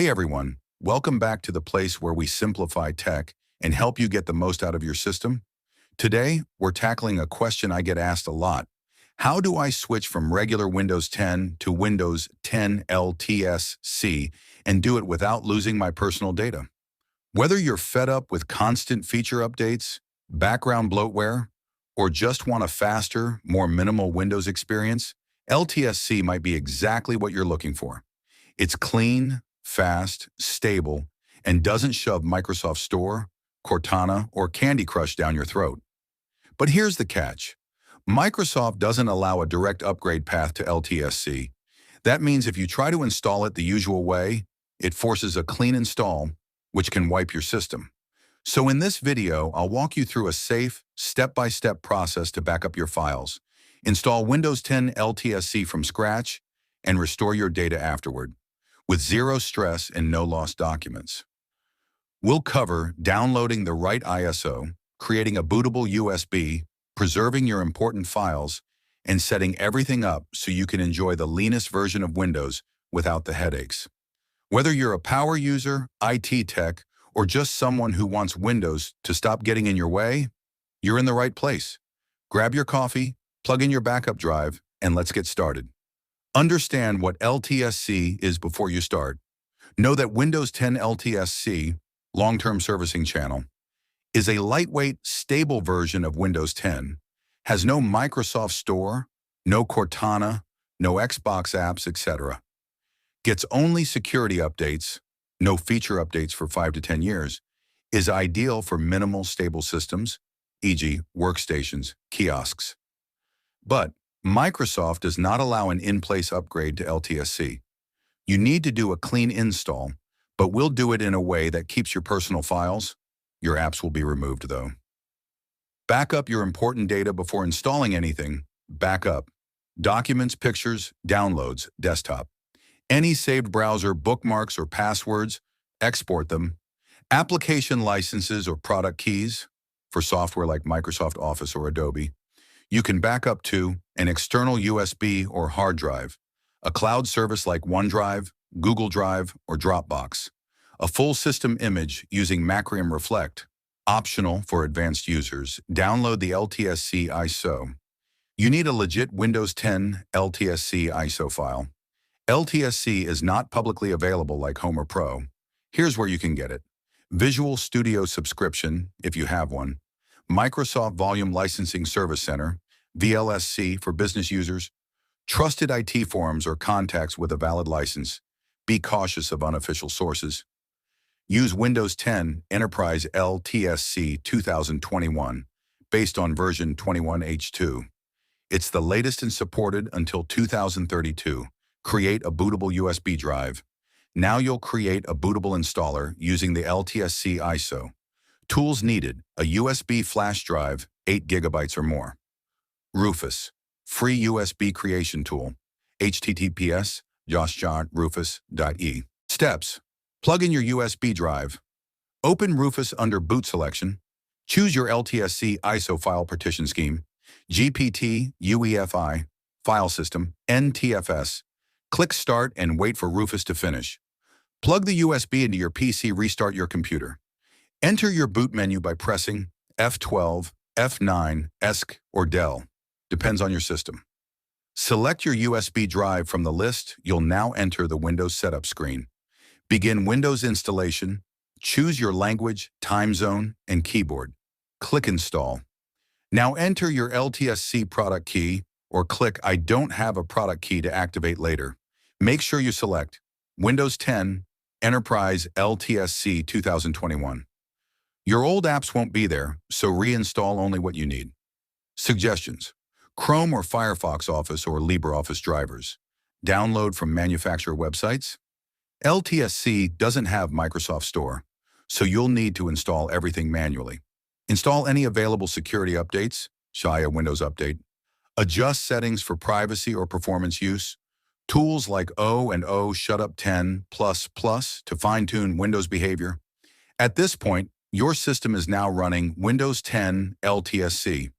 Hey everyone, welcome back to the place where we simplify tech and help you get the most out of your system. Today, we're tackling a question I get asked a lot. How do I switch from regular Windows 10 to Windows 10 LTSC and do it without losing my personal data? Whether you're fed up with constant feature updates, background bloatware, or just want a faster, more minimal Windows experience, LTSC might be exactly what you're looking for. It's clean, fast, stable, and doesn't shove Microsoft Store, Cortana, or Candy Crush down your throat. But here's the catch. Microsoft doesn't allow a direct upgrade path to LTSC. That means if you try to install it the usual way, it forces a clean install, which can wipe your system. So in this video, I'll walk you through a safe, step-by-step process to back up your files, install Windows 10 LTSC from scratch, and restore your data afterward, with zero stress and no lost documents. We'll cover downloading the right ISO, creating a bootable USB, preserving your important files, and setting everything up so you can enjoy the leanest version of Windows without the headaches. Whether you're a power user, IT tech, or just someone who wants Windows to stop getting in your way, you're in the right place. Grab your coffee, plug in your backup drive, and let's get started. Understand what LTSC is before you start. Know that Windows 10 LTSC, Long-Term Servicing Channel, is a lightweight, stable version of Windows 10, has no Microsoft Store, no Cortana, no Xbox apps, etc. Gets only security updates, no feature updates for 5 to 10 years, is ideal for minimal stable systems, e.g. workstations, kiosks. But Microsoft does not allow an in-place upgrade to LTSC. You need to do a clean install, but we'll do it in a way that keeps your personal files. Your apps will be removed though. Back up your important data before installing anything. Backup. Documents, pictures, downloads, desktop. Any saved browser bookmarks or passwords, export them. Application licenses or product keys for software like Microsoft Office or Adobe. You can back up to an external USB or hard drive, a cloud service like OneDrive, Google Drive, or Dropbox, a full system image using Macrium Reflect, optional for advanced users. Download the LTSC ISO. You need a legit Windows 10 LTSC ISO file. LTSC is not publicly available like Home or Pro. Here's where you can get it. Visual Studio subscription, if you have one. Microsoft Volume Licensing Service Center, VLSC for business users. Trusted IT forums or contacts with a valid license. Be cautious of unofficial sources. Use Windows 10 Enterprise LTSC 2021, based on version 21H2. It's the latest and supported until 2032. Create a bootable USB drive. Now you'll create a bootable installer using the LTSC ISO. Tools needed: a USB flash drive, 8 GB or more. Rufus, free USB creation tool. https://rufus.e. Steps: plug in your USB drive. Open Rufus under Boot Selection. Choose your LTSC ISO file partition scheme, GPT, UEFI, file system, NTFS. Click Start and wait for Rufus to finish. Plug the USB into your PC, restart your computer. Enter your boot menu by pressing F12, F9, ESC, or Del. Depends on your system. Select your USB drive from the list. You'll now enter the Windows setup screen. Begin Windows installation. Choose your language, time zone, and keyboard. Click Install. Now enter your LTSC product key or click I don't have a product key to activate later. Make sure you select Windows 10 Enterprise LTSC 2021. Your old apps won't be there, so reinstall only what you need. Suggestions: Chrome or Firefox Office or LibreOffice drivers. Download from manufacturer websites. LTSC doesn't have Microsoft Store, so you'll need to install everything manually. Install any available security updates, shy a Windows Update. Adjust settings for privacy or performance use. Tools like O and O Shutup 10++ to fine-tune Windows behavior. At this point, your system is now running Windows 10 LTSC,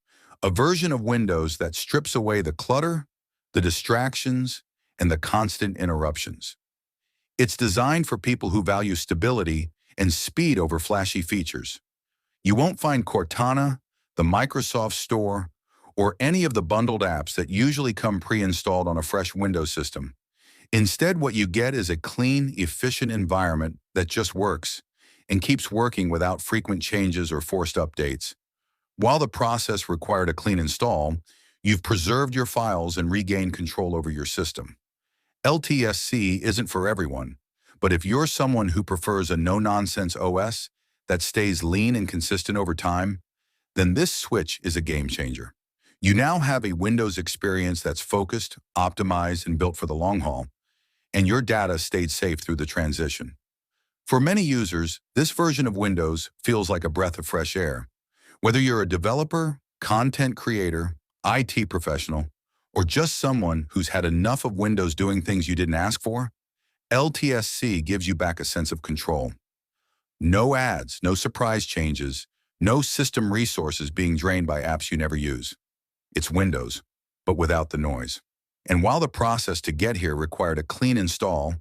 a version of Windows that strips away the clutter, the distractions, and the constant interruptions. It's designed for people who value stability and speed over flashy features. You won't find Cortana, the Microsoft Store, or any of the bundled apps that usually come pre-installed on a fresh Windows system. Instead, what you get is a clean, efficient environment that just works and keeps working without frequent changes or forced updates. While the process required a clean install, you've preserved your files and regained control over your system. LTSC isn't for everyone, but if you're someone who prefers a no-nonsense OS that stays lean and consistent over time, then this switch is a game changer. You now have a Windows experience that's focused, optimized, and built for the long haul, and your data stayed safe through the transition. For many users, this version of Windows feels like a breath of fresh air. Whether you're a developer, content creator, IT professional, or just someone who's had enough of Windows doing things you didn't ask for, LTSC gives you back a sense of control. No ads, no surprise changes, no system resources being drained by apps you never use. It's Windows, but without the noise. And while the process to get here required a clean install,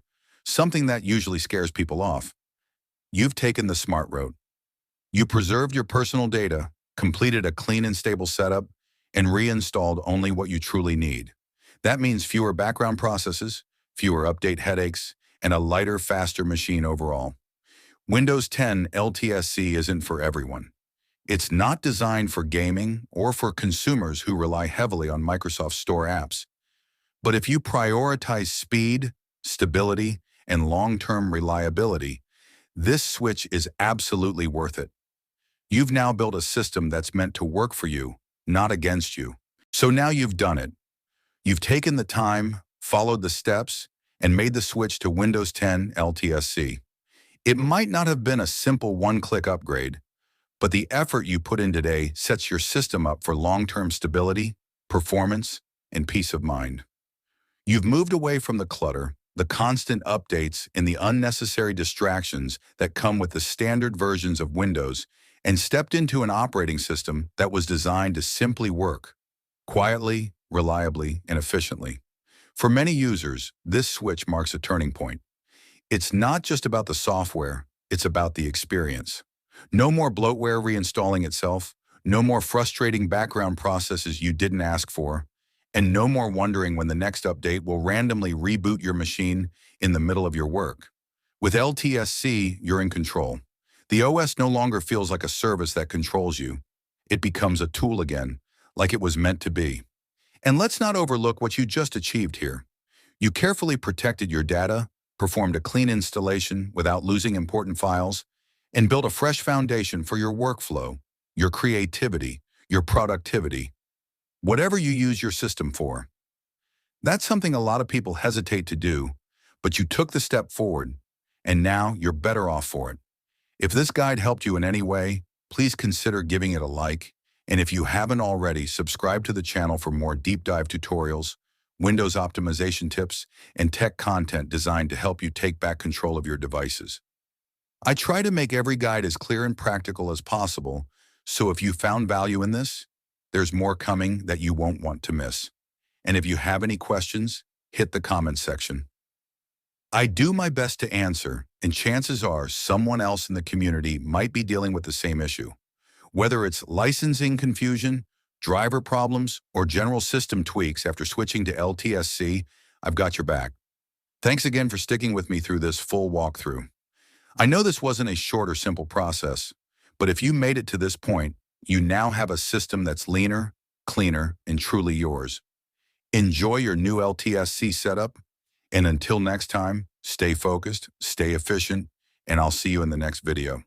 something that usually scares people off, you've taken the smart road. You preserved your personal data, completed a clean and stable setup, and reinstalled only what you truly need. That means fewer background processes, fewer update headaches, and a lighter, faster machine overall. Windows 10 LTSC isn't for everyone. It's not designed for gaming or for consumers who rely heavily on Microsoft Store apps. But if you prioritize speed, stability, and long-term reliability, this switch is absolutely worth it. You've now built a system that's meant to work for you, not against you. So now you've done it. You've taken the time, followed the steps, and made the switch to Windows 10 LTSC. It might not have been a simple one-click upgrade, but the effort you put in today sets your system up for long-term stability, performance, and peace of mind. You've moved away from the clutter, the constant updates, and the unnecessary distractions that come with the standard versions of Windows, and stepped into an operating system that was designed to simply work, quietly, reliably, and efficiently. For many users, this switch marks a turning point. It's not just about the software, it's about the experience. No more bloatware reinstalling itself, no more frustrating background processes you didn't ask for, and no more wondering when the next update will randomly reboot your machine in the middle of your work. With LTSC, you're in control. The OS no longer feels like a service that controls you. It becomes a tool again, like it was meant to be. And let's not overlook what you just achieved here. You carefully protected your data, performed a clean installation without losing important files, and built a fresh foundation for your workflow, your creativity, your productivity, whatever you use your system for. That's something a lot of people hesitate to do, but you took the step forward, and now you're better off for it. If this guide helped you in any way, please consider giving it a like, and if you haven't already, subscribe to the channel for more deep dive tutorials, Windows optimization tips, and tech content designed to help you take back control of your devices. I try to make every guide as clear and practical as possible, so if you found value in this, there's more coming that you won't want to miss. And if you have any questions, hit the comments section. I do my best to answer, and chances are someone else in the community might be dealing with the same issue. Whether it's licensing confusion, driver problems, or general system tweaks after switching to LTSC, I've got your back. Thanks again for sticking with me through this full walkthrough. I know this wasn't a short or simple process, but if you made it to this point, you now have a system that's leaner, cleaner, and truly yours. Enjoy your new LTSC setup, and until next time, stay focused, stay efficient, and I'll see you in the next video.